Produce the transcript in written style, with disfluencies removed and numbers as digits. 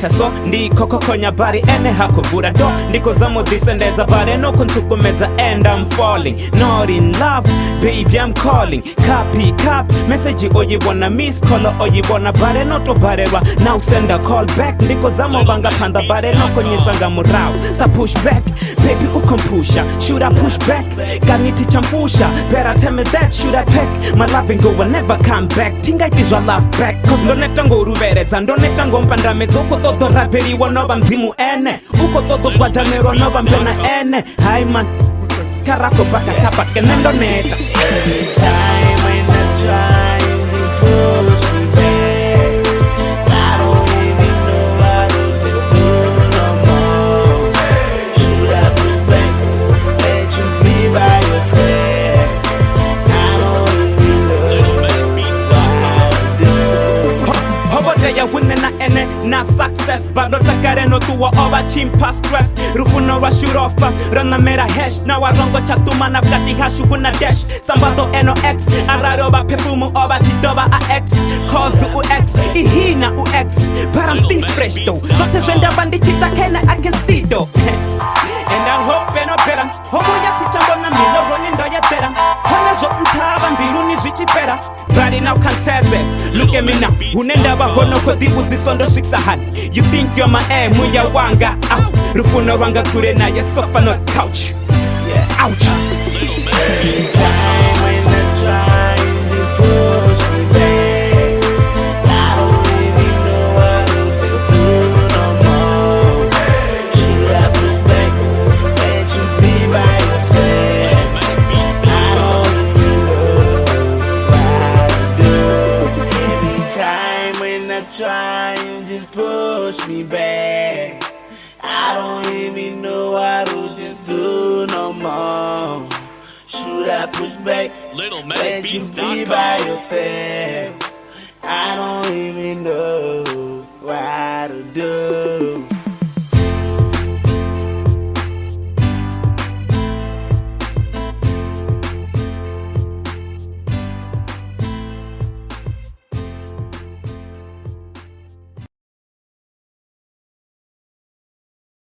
neta so ndiko kokonya bari ene hakuvura do ndiko zamudisendeza bare no kuntukumeza and I'm falling not in love baby I'm calling copy message oyibona miss call oyibona bare no to bareba now send a call back ndiko zamobanga panda bare no konyisanga murao sa push back baby ukompusha should I push back got me tichampusha better tell me that should I pack my loving go will never come back tinga itizwa love back cause ndoneta ngorubereza ndoneta ngompandameza uko todo raperi wanoba mzimu ene uko todo kwajanero noba mbena ene hi man karako baka kapake nendoneta every time when I try you just push me back I don't even know how to just do no more should I push back let you be by yourself I don't even know what to do Hobode ya wine na ene na success Bado takare no tuwa over chimpa stress Rufuno wa shoot off Rana mera hash Na warongo chatuma na vkati hashu guna dash Sambato eno X Araroba perfumu oba chidoba a X Cause u X Ihina u X But I'm still fresh though Sote zwenda bandi chita kena againstido And I hope eno better Hobo ya si chambo na mino roni ndo ya tera Hona zote ntaba mbiru ni zwichi better Body now can't tell them Look at me now Unenda wa hono kodi uzisondo shiksahan You think you're my air muya wanga Rufuna wanga kure na ya sofa not couch yeah ouch every time when I try you just push me back I don't even know what to just do no more should I push back let you be by yourself I don't even know what to do every time when I try you just push me back I don't even know what to just do no more should I push back let you be by yourself I don't even know what to do